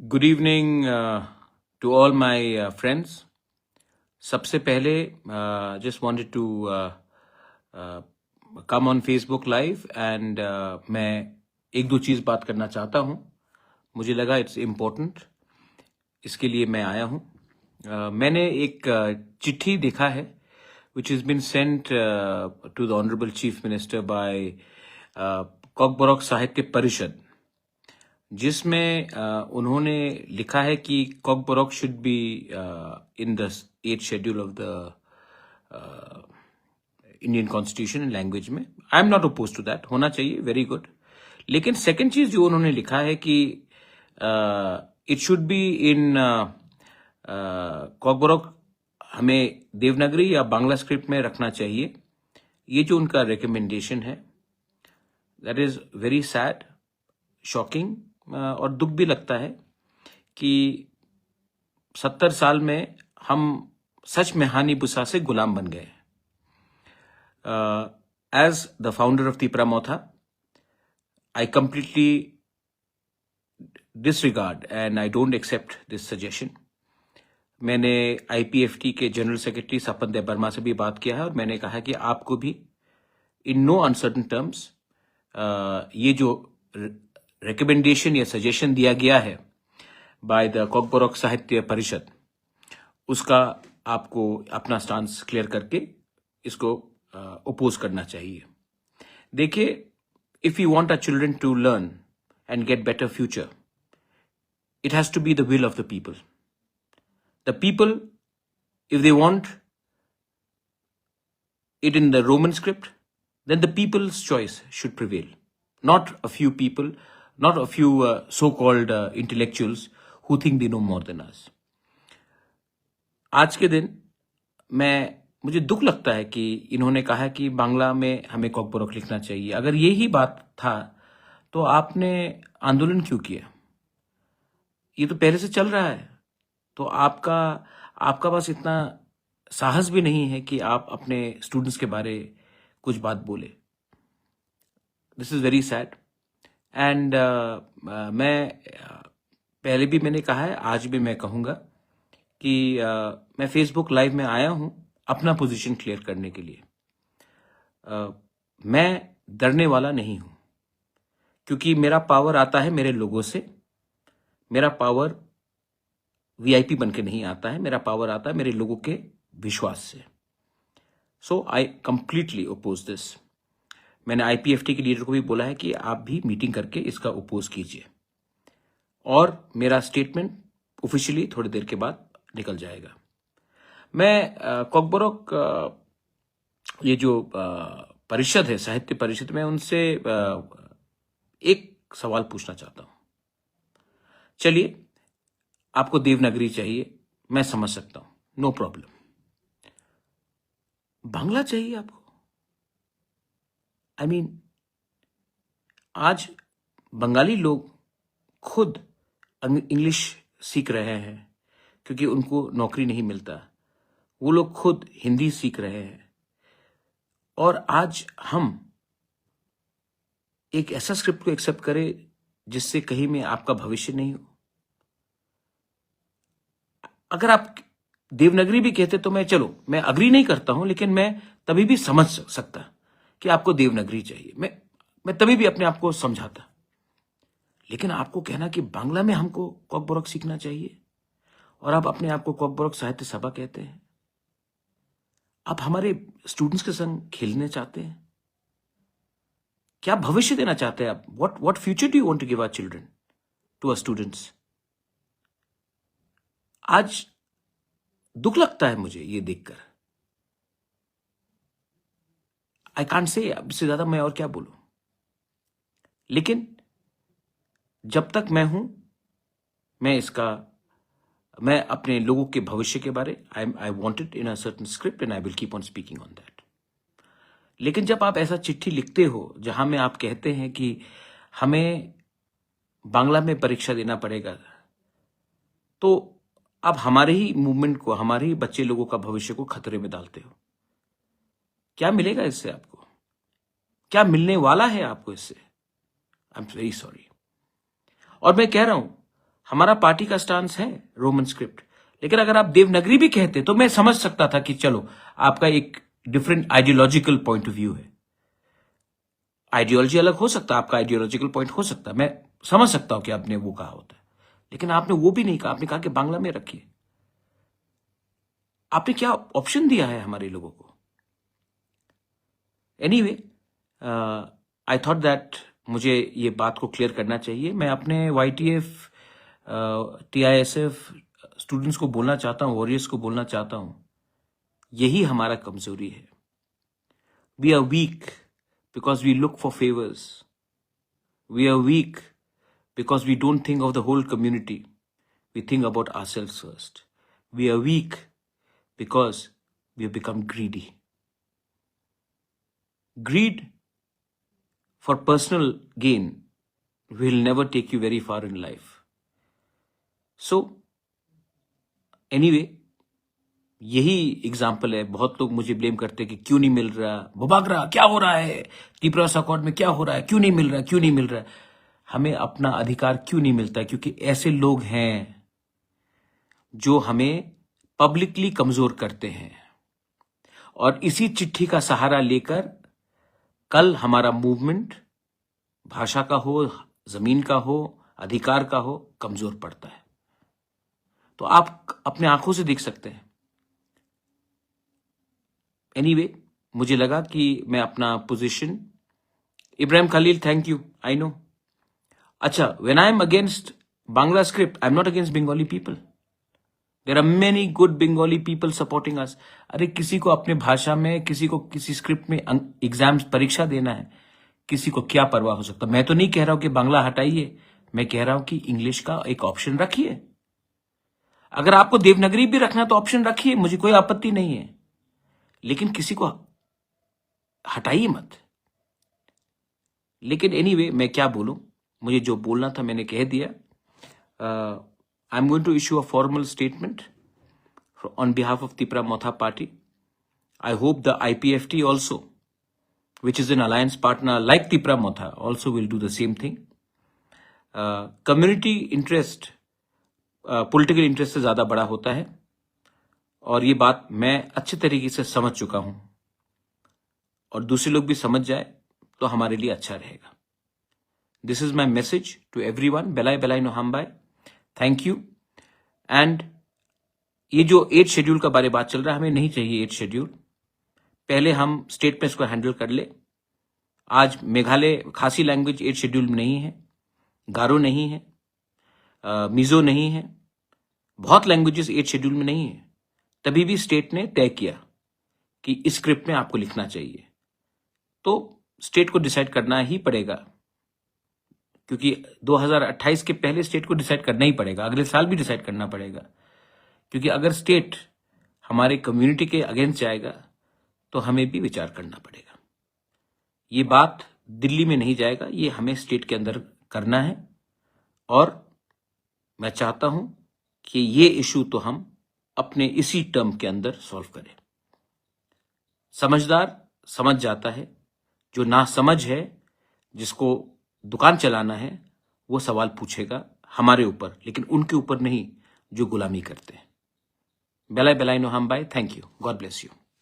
Good evening to all my friends. सबसे पहले just wanted to come on Facebook live and मैं एक दो चीज़ बात करना चाहता हूँ। मुझे लगा इट्स इम्पोर्टेंट, इसके लिए मैं आया हूँ। मैंने एक चिट्ठी देखा है which has been sent to the Honorable Chief Minister by कॉकबोरोक साहित्य परिषद, जिसमें उन्होंने लिखा है कि Kokborok should be in the 8th schedule of the Indian constitution in language में। I am not oppose to that, होना चाहिए, वेरी गुड। लेकिन सेकंड चीज जो उन्होंने लिखा है कि इट शुड बी इन कॉकबोरोक हमें देवनागरी या बांग्ला स्क्रिप्ट में रखना चाहिए। ये जो उनका रिकमेंडेशन है, that is very sad, shocking, और दुख भी लगता है कि 70 साल में हम सच में हानि बुसा से गुलाम बन गए। As the founder of Tipra Motha, I completely disregard and I don't accept this suggestion. मैंने आईपीएफटी के जनरल सेक्रेटरी सपन देव वर्मा से भी बात किया है और मैंने कहा कि आपको भी इन नो अनसर्टन टर्म्स ये जो रिकमेंडेशन या सजेशन दिया गया है बाय द कॉकबोरोक साहित्य परिषद, उसका आपको अपना स्टांस क्लियर करके इसको अपोज करना चाहिए। देखिए, if you want our children to learn and get better future, it has to be the will of the people. The people, if they want it in the Roman script, then the people's choice should prevail. Not a few people, not a few so-called intellectuals who think they know more than us. आज के दिन मुझे दुख लगता है कि इन्होंने कहा कि बांग्ला में हमें कॉकबोरोक लिखना चाहिए। अगर यही बात था तो आपने आंदोलन क्यों किया? ये तो पहले से चल रहा है। तो आपका पास इतना साहस भी नहीं है कि आप अपने स्टूडेंट्स के बारे कुछ बात बोले। This is very sad and मैं पहले भी मैंने कहा है, आज भी मैं कहूँगा कि मैं फेसबुक लाइव में आया हूँ अपना पोजीशन क्लियर करने के लिए। मैं डरने वाला नहीं हूँ, क्योंकि मेरा पावर आता है मेरे लोगों से। मेरा पावर वीआईपी बनके नहीं आता है, मेरा पावर आता है मेरे लोगों के विश्वास से। सो आई कंप्लीटली अपोज दिस। मैंने आईपीएफटी के लीडर को भी बोला है कि आप भी मीटिंग करके इसका अपोज कीजिए और मेरा स्टेटमेंट ऑफिशियली थोड़ी देर के बाद निकल जाएगा। मैं कॉकबोरोक ये जो परिषद है, साहित्य परिषद, में उनसे एक सवाल पूछना चाहता हूं। चलिए, आपको देवनागरी चाहिए, मैं समझ सकता हूं, नो प्रॉब्लम। बांग्ला चाहिए आपको? आई मीन, आज बंगाली लोग खुद इंग्लिश सीख रहे हैं क्योंकि उनको नौकरी नहीं मिलता। वो लोग खुद हिंदी सीख रहे हैं और आज हम एक ऐसा स्क्रिप्ट को एक्सेप्ट करें जिससे कहीं में आपका भविष्य नहीं हो। अगर आप देवनागरी भी कहते तो मैं अग्री नहीं करता हूं, लेकिन मैं तभी भी समझ सकता कि आपको देवनागरी चाहिए। मैं तभी भी अपने आप को समझाता। लेकिन आपको कहना कि बांग्ला में हमको कॉकबोरोक सीखना चाहिए और आप अपने आप को कॉकबोरोक साहित्य सभा कहते हैं। आप हमारे स्टूडेंट्स के संग खेलने चाहते हैं? क्या भविष्य देना चाहते हैं आप? What future do you want to give our children, to our students? आज दुख लगता है मुझे ये देखकर। आई कांट से, अब से ज्यादा मैं और क्या बोलूं। लेकिन जब तक मैं हूं, मैं अपने लोगों के भविष्य के बारे, I want it in a certain script and I will keep on speaking on that. लेकिन जब आप ऐसा चिट्ठी लिखते हो जहां में आप कहते हैं कि हमें बांग्ला में परीक्षा देना पड़ेगा, तो आप हमारे ही मूवमेंट को, हमारे ही बच्चे लोगों का भविष्य को खतरे में डालते हो। क्या मिलेगा इससे आपको? क्या मिलने वाला है आपको इससे? I am very sorry. और मैं कह रहा हूं, हमारा पार्टी का स्टांस है रोमन स्क्रिप्ट, लेकिन अगर आप देवनागरी भी कहते तो मैं समझ सकता था कि चलो आपका एक different ideological point of view है। आइडियोलॉजी अलग हो सकता है, आपका आइडियोलॉजिकल पॉइंट हो सकता है, मैं समझ सकता हूं कि आपने वो कहा होता है, लेकिन आपने वो भी नहीं कहा। आपने कहा कि बांग्ला में रखिए। आपने क्या ऑप्शन दिया है हमारे लोगों को? एनीवे, आई थॉट दैट मुझे ये बात को क्लियर करना चाहिए। मैं अपने YTF TISF स्टूडेंट्स को बोलना चाहता हूं, वॉरियर्स को बोलना चाहता हूं, यही हमारा कमजोरी है। We are weak because we look for favours. We are weak because we don't think of the whole community. We think about ourselves first. We are weak because we have become greedy. Greed for personal gain will never take you very far in life. So, anyway, यही example है। बहुत लोग मुझे blame करते हैं कि क्यों नहीं मिल रहा, बुबागरा क्या हो रहा है, त्रिपुरा अकॉर्ड में क्या हो रहा है, क्यों नहीं मिल रहा, क्यों नहीं मिल रहा है। हमें अपना अधिकार क्यों नहीं मिलता? क्योंकि ऐसे लोग हैं जो हमें पब्लिकली कमजोर करते हैं, और इसी चिट्ठी का सहारा लेकर कल हमारा मूवमेंट भाषा का हो, जमीन का हो, अधिकार का हो, कमजोर पड़ता है। तो आप अपने आंखों से देख सकते हैं। एनीवे, मुझे लगा कि मैं अपना position, Ibrahim Khalil, thank you, I know. अच्छा, when I am against Bangla script, I am not against Bengali people. There are many good Bengali people supporting us. अरे किसी को अपने भाषा में, किसी को किसी स्क्रिप्ट में एग्जाम्स परीक्षा देना है, किसी को क्या परवाह हो सकता। मैं तो नहीं कह रहा हूं कि बांग्ला हटाइए, मैं कह रहा हूं कि इंग्लिश का एक ऑप्शन रखिए। अगर आपको देवनागरी भी रखना तो ऑप्शन रखिए, मुझे कोई आपत्ति नहीं है, लेकिन किसी को हटाइए मत। लेकिन एनीवे, मैं क्या बोलूं, मुझे जो बोलना था मैंने कह दिया। I am going to issue a formal statement on behalf of Tripura Motha party. I hope the IPFT also, which is an alliance partner like Tripura Motha, also will do the same thing. Community interest political interest से ज्यादा बड़ा होता है, और ये बात मैं अच्छे तरीके से समझ चुका हूं, और दूसरे लोग भी समझ जाए तो हमारे लिए अच्छा रहेगा। This is my message to everyone. Belai belai no hambai. Thank you. And ये जो 8 शेड्यूल का बारे बात चल रहा है, हमें नहीं चाहिए 8 शेड्यूल। पहले हम स्टेट में इसको हैंडल कर ले। आज मेघालय खासी लैंग्वेज 8 शेड्यूल में नहीं है, गारो नहीं है, मिजो नहीं है, बहुत लैंग्वेजेस 8 शेड्यूल में नहीं है। तभी भी स्टेट ने तय किया कि इस स्क्रिप्ट में आपको लिखना चाहिए, तो स्टेट को डिसाइड करना ही पड़ेगा, क्योंकि 2028 के पहले स्टेट को डिसाइड करना ही पड़ेगा, अगले साल भी डिसाइड करना पड़ेगा। क्योंकि अगर स्टेट हमारे कम्युनिटी के अगेंस्ट जाएगा तो हमें भी विचार करना पड़ेगा। ये बात दिल्ली में नहीं जाएगा, ये हमें स्टेट के अंदर करना है, और मैं चाहता हूं कि ये इशू तो हम अपने इसी टर्म के अंदर सॉल्व करें। समझदार समझ जाता है, जो ना समझ है, जिसको दुकान चलाना है, वो सवाल पूछेगा हमारे ऊपर, लेकिन उनके ऊपर नहीं जो गुलामी करते हैं। बेलाई बेलाई नो हम बाय। Thank you, god bless you.